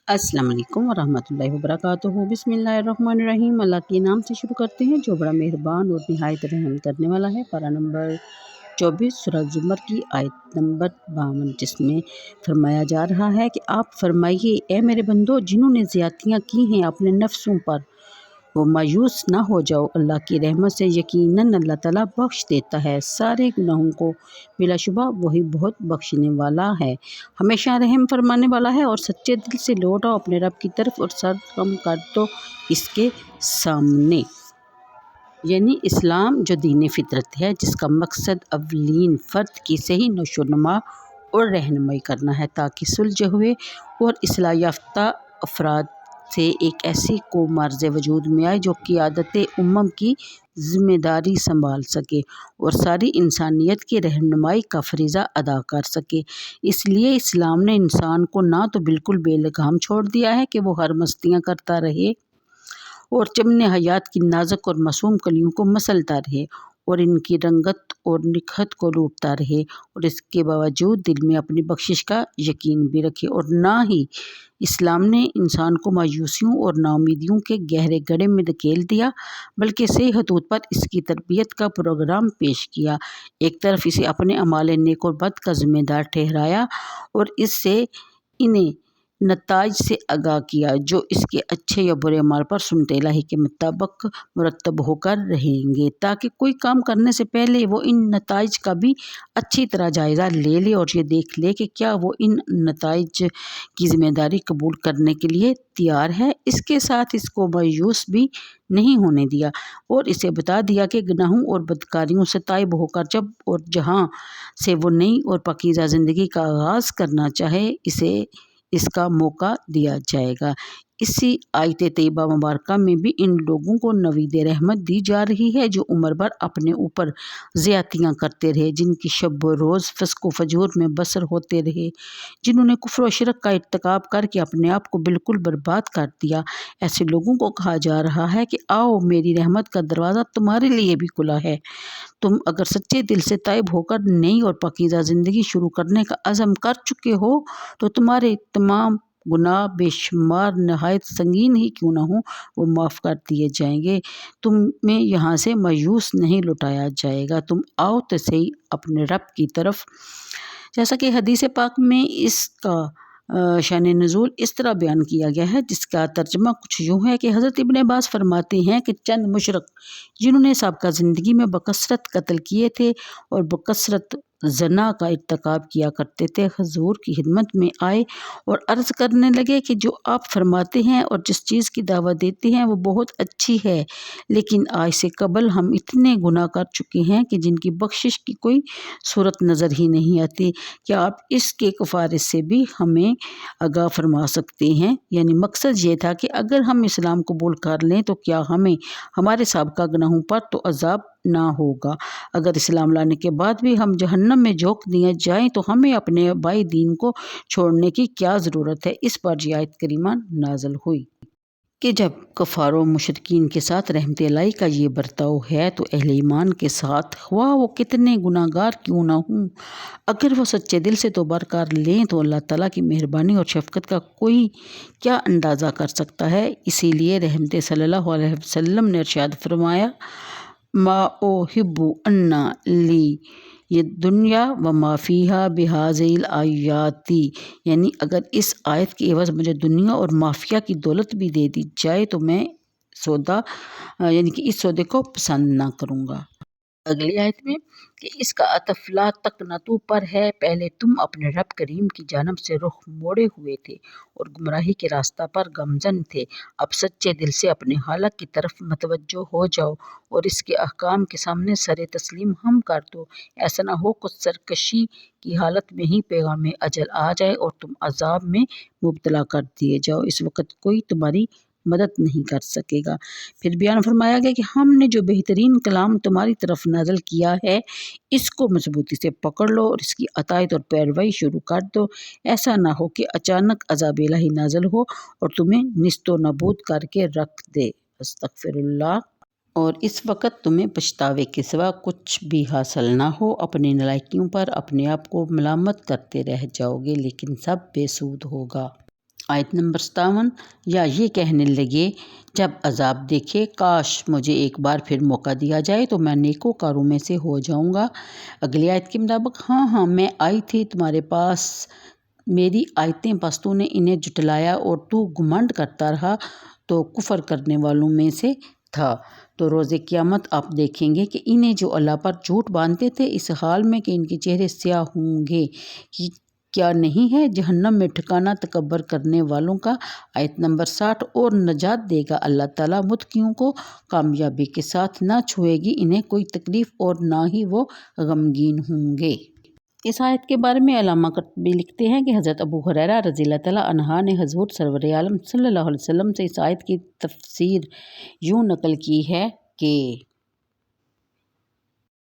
السلام علیکم ورحمۃ اللہ وبرکاتہ۔ بسم اللہ الرحمن الرحیم۔ اللہ کے نام سے شروع کرتے ہیں جو بڑا مہربان اور نہایت رحم کرنے والا ہے۔ پارہ نمبر 24 سورہ زمر کی آیت نمبر 52، جس میں فرمایا جا رہا ہے کہ آپ فرمائیے اے میرے بندو جنہوں نے زیادتیاں کی ہیں اپنے نفسوں پر، وہ مایوس نہ ہو جاؤ اللہ کی رحمت سے، یقیناً اللہ تعالیٰ بخش دیتا ہے سارے گناہوں کو، بلا شبہ وہی بہت بخشنے والا ہے، ہمیشہ رحم فرمانے والا ہے۔ اور سچے دل سے لوٹ آؤ اپنے رب کی طرف اور سر خم کر دو اس کے سامنے۔ یعنی اسلام جو دین فطرت ہے، جس کا مقصد اولین فرد کی صحیح نشو و نما اور رہنمائی کرنا ہے تاکہ سلجھے ہوئے اور اصلاح یافتہ افراد سے ایک ایسی قوم عرض وجود میں آئے جو قیادت امم کی ذمہ داری سنبھال سکے اور ساری انسانیت کی رہنمائی کا فریضہ ادا کر سکے۔ اس لیے اسلام نے انسان کو نہ تو بالکل بے لگام چھوڑ دیا ہے کہ وہ ہر مستیاں کرتا رہے اور چمن حیات کی نازک اور معصوم کلیوں کو مسلتا رہے اور ان کی رنگت اور نکھت کو لوٹتا رہے، اور اس کے باوجود دل میں اپنی بخشش کا یقین بھی رکھے، اور نہ ہی اسلام نے انسان کو مایوسیوں اور ناامیدیوں کے گہرے گڑھے میں دھکیل دیا، بلکہ صحیح خطوط پر اس کی تربیت کا پروگرام پیش کیا۔ ایک طرف اسے اپنے اعمال نیک اور بد کا ذمہ دار ٹھہرایا اور اس سے انہیں نتائج سے آگاہ کیا جو اس کے اچھے یا برے اعمال پر سنت الہی کے مطابق مرتب ہو کر رہیں گے، تاکہ کوئی کام کرنے سے پہلے وہ ان نتائج کا بھی اچھی طرح جائزہ لے لے اور یہ دیکھ لے کہ کیا وہ ان نتائج کی ذمہ داری قبول کرنے کے لیے تیار ہے۔ اس کے ساتھ اس کو مایوس بھی نہیں ہونے دیا اور اسے بتا دیا کہ گناہوں اور بدکاریوں سے تائب ہو کر جب اور جہاں سے وہ نئی اور پاکیزہ زندگی کا آغاز کرنا چاہے اسے اس کا موقع دیا جائے گا۔ اسی آیت طیبہ مبارکہ میں بھی ان لوگوں کو نوید رحمت دی جا رہی ہے جو عمر بھر اپنے اوپر زیادتیاں کرتے رہے، جن کی شب و روز فسق و فجور میں بسر ہوتے رہے، جنہوں نے کفر و شرک کا ارتکاب کر کے اپنے آپ کو بالکل برباد کر دیا۔ ایسے لوگوں کو کہا جا رہا ہے کہ آؤ میری رحمت کا دروازہ تمہارے لیے بھی کھلا ہے، تم اگر سچے دل سے تائب ہو کر نئی اور پاکیزہ زندگی شروع کرنے کا عزم کر چکے ہو تو تمہارے تمام گناہ بے شمار نہایت سنگین ہی کیوں نہ ہوں وہ معاف کر دیے جائیں گے، تمہیں یہاں سے مایوس نہیں لوٹایا جائے گا، تم آؤ تو صحیح اپنے رب کی طرف۔ جیسا کہ حدیث پاک میں اس کا شان نزول اس طرح بیان کیا گیا ہے، جس کا ترجمہ کچھ یوں ہے کہ حضرت ابن عباس فرماتے ہیں کہ چند مشرک جنہوں نے سابقہ زندگی میں بکثرت قتل کیے تھے اور بکثرت زنا کا ارتکاب کیا کرتے تھے، حضور کی خدمت میں آئے اور عرض کرنے لگے کہ جو آپ فرماتے ہیں اور جس چیز کی دعوت دیتے ہیں وہ بہت اچھی ہے، لیکن آج سے قبل ہم اتنے گناہ کر چکے ہیں کہ جن کی بخشش کی کوئی صورت نظر ہی نہیں آتی، کیا آپ اس کے کفارے سے بھی ہمیں آگاہ فرما سکتے ہیں؟ یعنی مقصد یہ تھا کہ اگر ہم اسلام قبول کر لیں تو کیا ہمیں ہمارے سابقہ گناہوں پر تو عذاب نہ ہوگا، اگر اسلام لانے کے بعد بھی ہم جہنم میں جھونک دیے جائیں تو ہمیں اپنے آبائی دین کو چھوڑنے کی کیا ضرورت ہے۔ اس پر یہ آیت کریمہ نازل ہوئی کہ جب کفار و مشرکین کے ساتھ رحمت الہی کا یہ برتاؤ ہے تو اہل ایمان کے ساتھ خواہ وہ کتنے گناہ گار کیوں نہ ہوں، اگر وہ سچے دل سے توبہ کر لیں تو اللہ تعالیٰ کی مہربانی اور شفقت کا کوئی کیا اندازہ کر سکتا ہے۔ اسی لیے رحمت صلی اللہ علیہ وسلم نے ارشاد فرمایا ما احب ان لی یہ دنیا و ما فیہا بہذیل الآیاتی، یعنی اگر اس آیت کی عوض مجھے دنیا اور مافیا کی دولت بھی دے دی جائے تو میں یعنی کہ اس سودے کو پسند نہ کروں گا۔ اگلی آیت میں کہ اس کا عطف لا تقنطوا پر ہے، پہلے تم اپنے رب کریم کی جانب سے رخ موڑے ہوئے تھے اور گمراہی کے راستہ پر گامزن تھے، اب سچے دل سے اپنے خالق کی طرف متوجہ ہو جاؤ اور اس کے احکام کے سامنے سر تسلیم خم کر دو، ایسا نہ ہو کہ سرکشی کی حالت میں ہی پیغام اجل آ جائے اور تم عذاب میں مبتلا کر دیے جاؤ، اس وقت کوئی تمہاری مدد نہیں کر سکے گا۔ پھر بیان فرمایا گیا کہ ہم نے جو بہترین کلام تمہاری طرف نازل کیا ہے اس کو مضبوطی سے پکڑ لو اور اس کی اطاعت اور پیروی شروع کر دو، ایسا نہ ہو کہ اچانک عذاب الہی نازل ہو اور تمہیں نیست و نابود کر کے رکھ دے، استغفر اللہ، اور اس وقت تمہیں پچھتاوے کے سوا کچھ بھی حاصل نہ ہو، اپنی نالائکیوں پر اپنے آپ کو ملامت کرتے رہ جاؤ گے لیکن سب بے سود ہوگا۔ آیت نمبر 57 یا یہ کہنے لگے جب عذاب دیکھے کاش مجھے ایک بار پھر موقع دیا جائے تو میں نیکوکاروں میں سے ہو جاؤں گا۔ اگلی آیت کے مطابق ہاں میں آئی تھی تمہارے پاس میری آیتیں، پس تو نے انہیں جھٹلایا اور تو گھمنڈ کرتا رہا تو کفر کرنے والوں میں سے تھا۔ تو روز قیامت آپ دیکھیں گے کہ انہیں جو اللہ پر جھوٹ باندھتے تھے اس حال میں کہ ان کے چہرے سیاہ ہوں گے، کیا نہیں ہے جہنم میں ٹھکانہ تکبر کرنے والوں کا۔ آیت نمبر 60 اور نجات دے گا اللہ تعالیٰ متقیوں کو، کامیابی کے ساتھ نہ چھوئے گی انہیں کوئی تکلیف اور نہ ہی وہ غمگین ہوں گے۔ اس آیت کے بارے میں علامہ قرطبی لکھتے ہیں کہ حضرت ابو ہریرہ رضی اللہ تعالیٰ عنہ نے حضور سرور عالم صلی اللہ علیہ وسلم سے اس آیت کی تفسیر یوں نقل کی ہے کہ